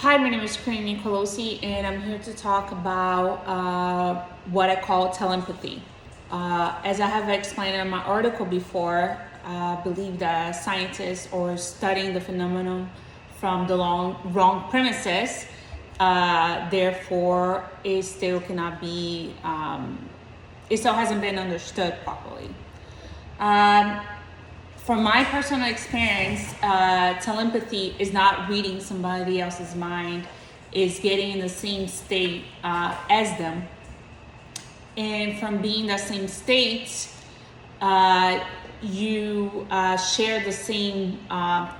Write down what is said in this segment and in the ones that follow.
Hi, my name is Corinne Nicolosi, and I'm here to talk about what I call telempathy. As I have explained in my article before, I believe that scientists are studying the phenomenon from the wrong premises. Therefore, it still cannot be, it still hasn't been understood properly. From my personal experience, telepathy is not reading somebody else's mind, is getting in the same state as them. And from being that same state, you share the same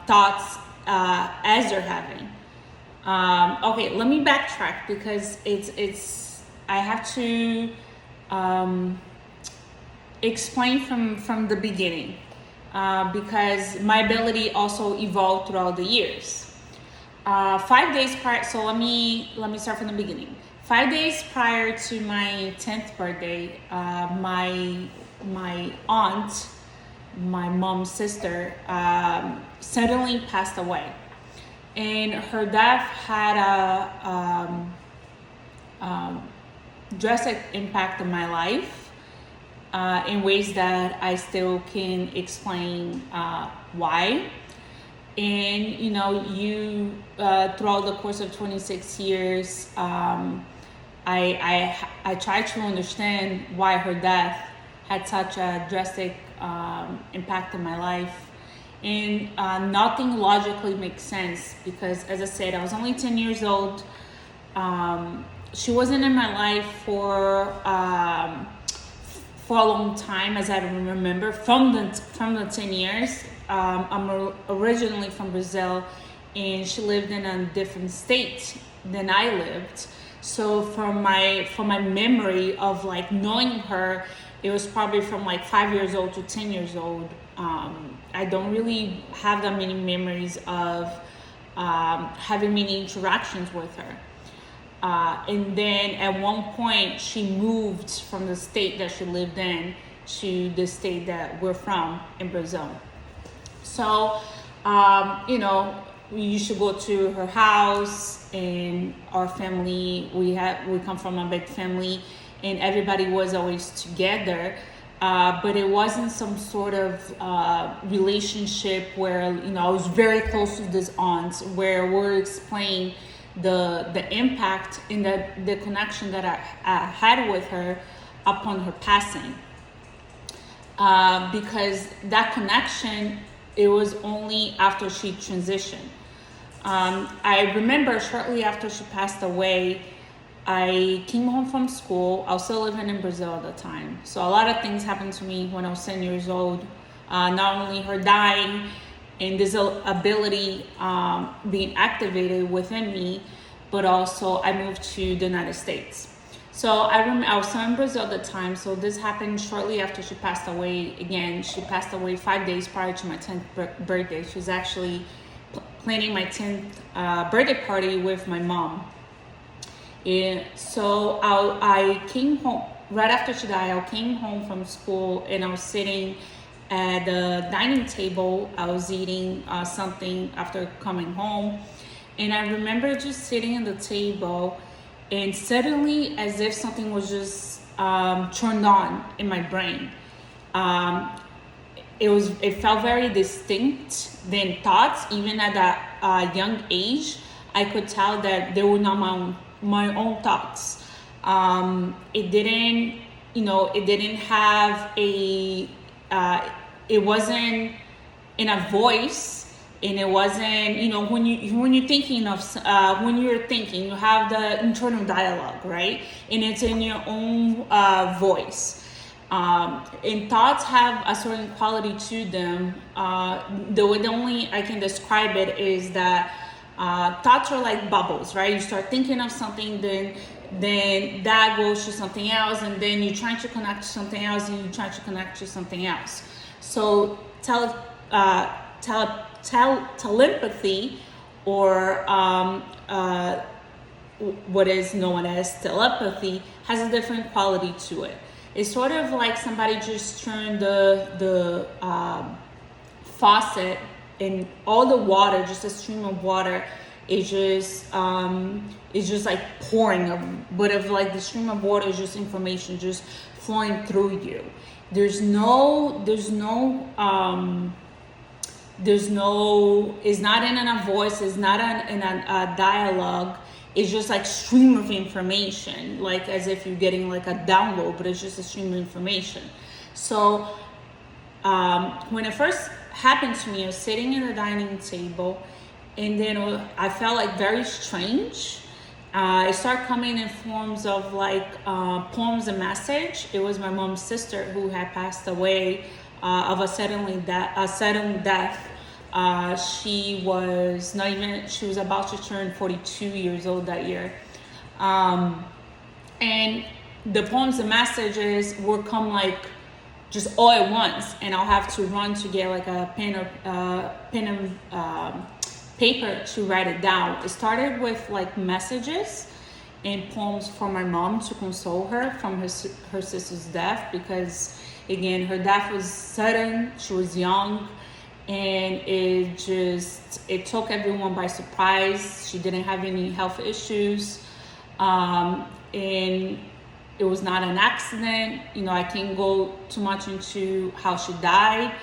thoughts as they're having. Okay, let me backtrack because I have to explain from the beginning. Because my ability also evolved throughout the years. 5 days prior, so let me start from the beginning. 5 days prior to my 10th birthday, my aunt, my mom's sister, suddenly passed away, and her death had a drastic impact on my life. In ways that I still can explain why. And you throughout the course of 26 years, I tried to understand why her death had such a drastic impact on my life. And nothing logically makes sense because, as I said, I was only 10 years old. She wasn't in my life for a long time, as I remember, from the 10 years. I'm originally from Brazil, and she lived in a different state than I lived. So from my memory of like knowing her, it was probably from like 5 years old to 10 years old. I don't really have that many memories of having many interactions with her. And then at one point she moved from the state that she lived in to the state that we're from in Brazil. So, we used to go to her house, and our family, we come from a big family, and everybody was always together. But it wasn't some sort of relationship where, I was very close to this aunt, where we're explaining the impact in the connection that I had with her upon her passing, because that connection, it was only after she transitioned. I remember shortly after she passed away, I came home from school. I was still living in Brazil at the time, so a lot of things happened to me when I was 10 years old. Not only her dying and this ability being activated within me, but also I moved to the United States. So I was still in Brazil at the time, so this happened shortly after she passed away. Again, she passed away 5 days prior to my 10th birthday. She was actually planning my 10th birthday party with my mom. And so I came home, right after she died, I came home from school, and I was sitting at the dining table. I was eating something after coming home, and I remember just sitting at the table, and suddenly, as if something was just turned on in my brain. It felt very distinct. Then thoughts, even at that young age, I could tell that they were not my own thoughts. It didn't have it wasn't in a voice, and it wasn't, when you're thinking of, you have the internal dialogue, right? And it's in your own voice. And thoughts have a certain quality to them. The only I can describe it is that thoughts are like bubbles, right? You start thinking of something, then that goes to something else, and then you're trying to connect to something else, and you're trying to connect to something else. So telepathy, or what is known as telepathy, has a different quality to it. It's sort of like somebody just turned the faucet, and all the water, just a stream of water, it's just like pouring, but if like the stream of water is just information just flowing through you. There's no, it's not in a voice, it's not in a dialogue. It's just like stream of information, like as if you're getting like a download, but it's just a stream of information. So when it first happened to me, I was sitting at the dining table, and then I felt like very strange. It started coming in forms of like poems and message. It was my mom's sister who had passed away of a sudden death. She was about to turn 42 years old that year. And the poems and messages would come like just all at once, and I'll have to run to get like a pen and paper to write it down. It started with like messages and poems for my mom to console her from her sister's death, because again, her death was sudden, she was young, and it took everyone by surprise. She didn't have any health issues, and it was not an accident. I can't go too much into how she died,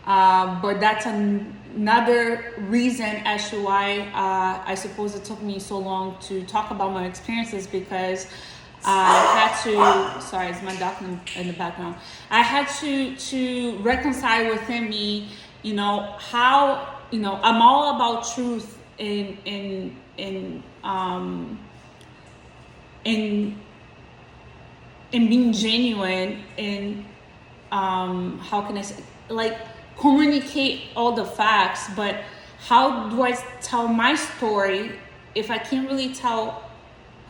but that's another reason as to why I suppose it took me so long to talk about my experiences, because I had to, sorry, it's my dog in the background. I had to reconcile within me, how, I'm all about truth in being genuine, and how can I say, like, communicate all the facts, but how do I tell my story if I can't really tell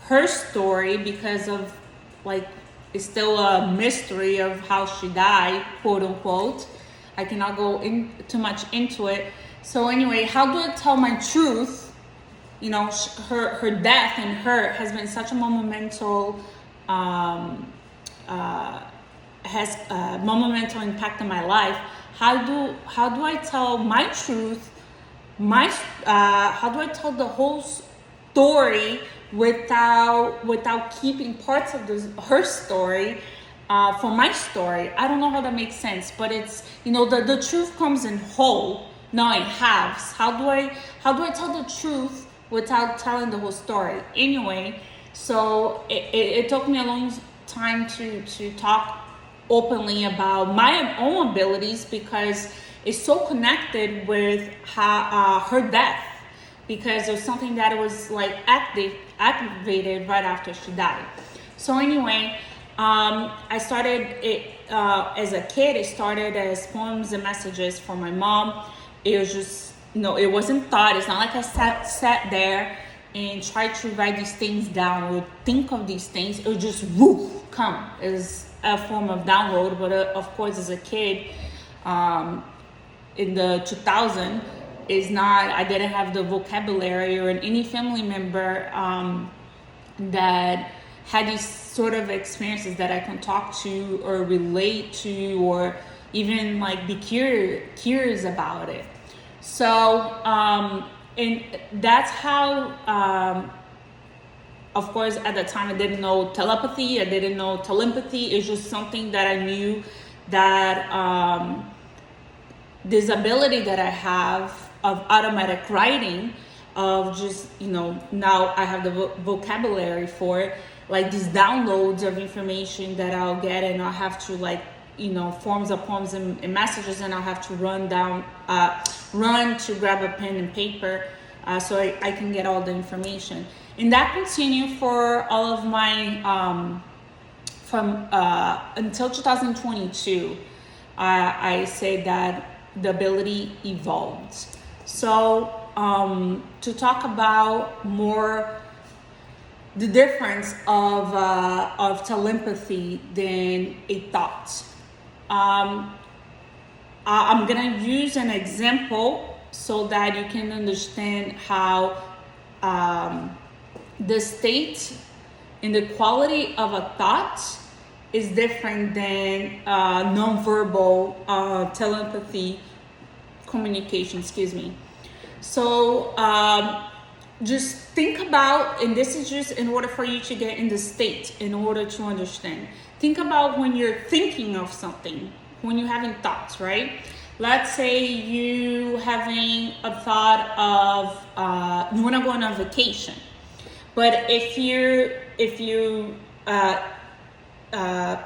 her story, because of like, it's still a mystery of how she died, quote unquote. I cannot go too much into it. So anyway, how do I tell my truth? Her death and her has been such a monumental impact on my life. How do I tell my truth? How do I tell the whole story without keeping parts of her story for my story? I don't know how that makes sense, but it's the truth comes in whole, not in halves. How do I tell the truth without telling the whole story? Anyway, so it took me a long time to talk openly about my own abilities, because it's so connected with her death, because it was something that was like activated right after she died. So anyway, I started it as a kid. It started as poems and messages for my mom. It was just, it wasn't thought. It's not like I sat there and tried to write these things down or think of these things. It would just come as a form of download. But of course, as a kid, in the 2000, I didn't have the vocabulary or any family member that had these sort of experiences that I can talk to or relate to, or even like be curious about it. So, and that's how, of course, at the time I didn't know telepathy, I didn't know telempathy. It's just something that I knew that this ability that I have of automatic writing, of just, now I have the vocabulary for it, like these downloads of information that I'll get, and I'll have to like, forms of poems and messages, and I'll have to run to grab a pen and paper so I can get all the information. And that continued for all of my, from until 2022, I say that the ability evolved. So to talk about more the difference of telempathy than a thought, I'm gonna use an example so that you can understand how the state and the quality of a thought is different than nonverbal telepathy communication. So just think about, and this is just in order for you to get in the state, in order to understand. Think about when you're thinking of something, when you're having thoughts, right? Let's say you having a thought of you want to go on a vacation, but if you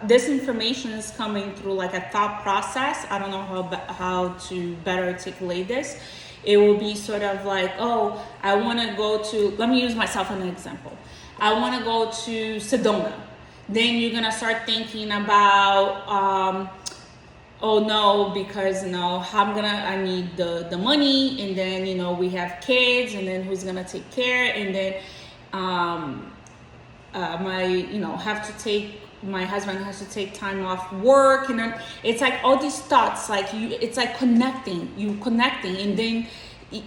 this information is coming through like a thought process. I don't know how to better articulate this. It will be sort of like, oh, I want to go to, let me use myself as an example. I want to go to Sedona. Then you're going to start thinking about, oh no, because, I need the money, and then, we have kids, and then who's going to take care, and then, my husband has to take time off work, and then it's like all these thoughts, like it's like connecting, and then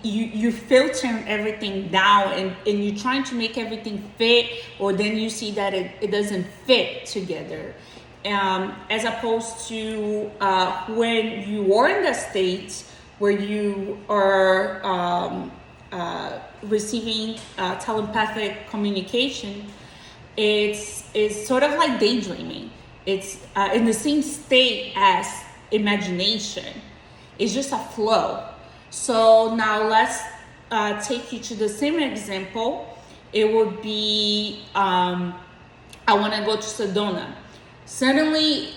you filtering everything down, and you're trying to make everything fit, or then you see that it doesn't fit together. As opposed to when you are in the state where you are receiving telepathic communication, it's sort of like daydreaming. It's in the same state as imagination. It's just a flow. So now let's take you to the same example. It would be I want to go to Sedona. Suddenly,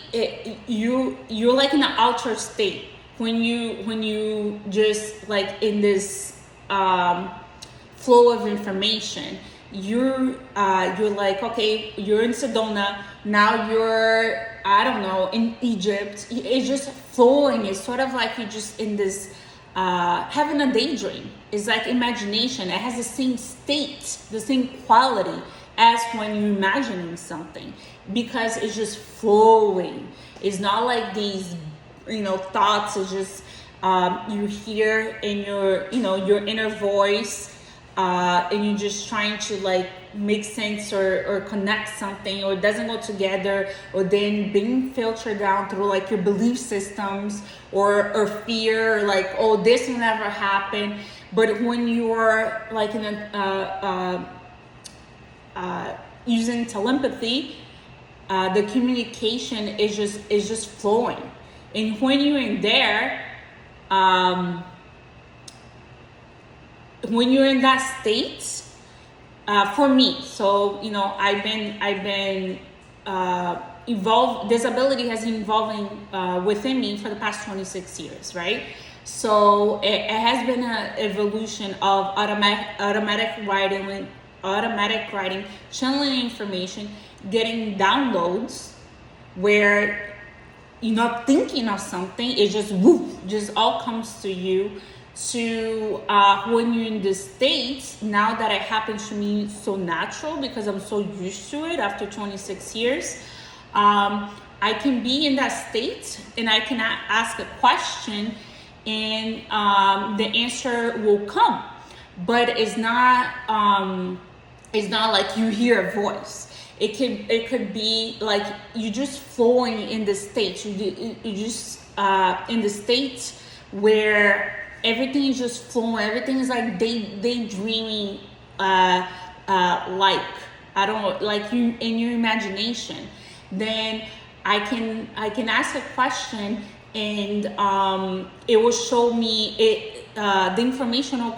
you're like in an altered state when you just like in this flow of information. You're like, okay, you're in Sedona, now you're, I don't know, in Egypt. It's just flowing. It's sort of like you're just in this having a daydream. It's like imagination. It has the same state, the same quality as when you're imagining something, because it's just flowing. It's not like these thoughts. It's just you hear in your inner voice, and you're just trying to like make sense or connect something, or it doesn't go together, or then being filtered down through like your belief systems or fear, like, oh, this will never happen. But when you are like in using telepathy, the communication is just flowing, and when you're in there, when you're in that state, for me, so I've been evolved. This ability has been evolving within me for the past 26 years, right? So it has been an evolution of automatic writing, channeling information, getting downloads where you're not thinking of something. It just just all comes to you. To when you're in the States, now that it happens to me so natural because I'm so used to it after 26 years, I can be in that state and I can ask a question, and the answer will come. But it's not like you hear a voice. It could be like you just flowing in the state. You just in the state where everything is just flowing. Everything is like daydreaming, like I don't know, like you in your imagination. Then I can ask a question, and it will show me it. The information will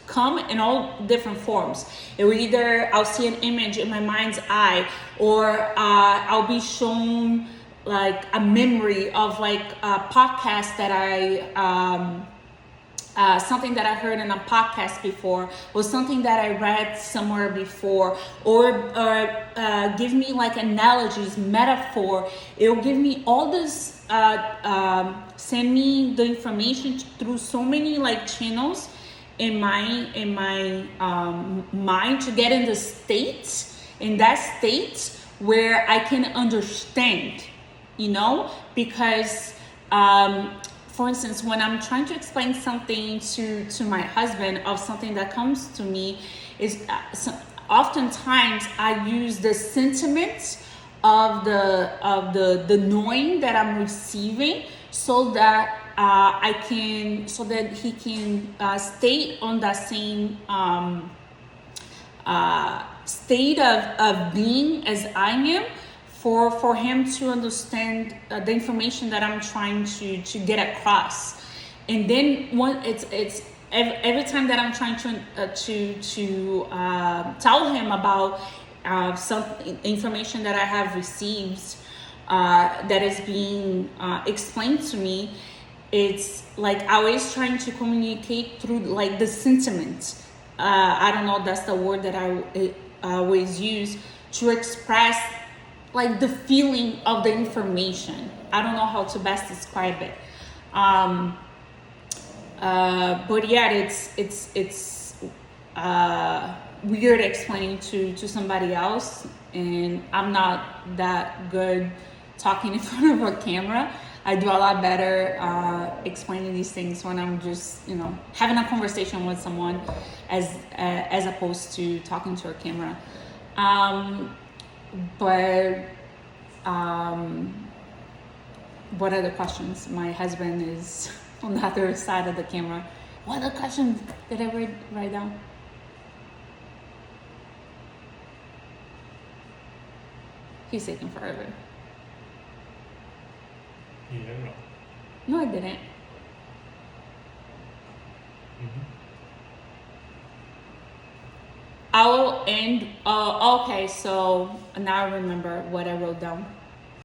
come in all different forms. It will either I'll see an image in my mind's eye, or I'll be shown like a memory of like a podcast that something that I heard in a podcast before, or something that I read somewhere before, or give me like analogies, metaphor. It will give me all this, send me the information through so many like channels in my mind to get in that state where I can understand. Because for instance, when I'm trying to explain something to my husband of something that comes to me, is oftentimes I use the sentiment of the knowing that I'm receiving, so that I can, so that he can stay on that same state of being as I am, for him to understand the information that I'm trying to get across. And then it's every time that I'm trying to tell him about some information that I have received that is being explained to me, it's like always trying to communicate through like the sentiment. I don't know, that's the word that I always use to express like the feeling of the information. I don't know how to best describe it. But yeah, it's weird explaining to somebody else, and I'm not that good talking in front of a camera. I do a lot better explaining these things when I'm just, having a conversation with someone, as opposed to talking to a camera. But what other questions? My husband is on the other side of the camera. What other questions did I write down? He's taking forever. You don't know. No, I didn't. I will end. Okay, so now I remember what I wrote down.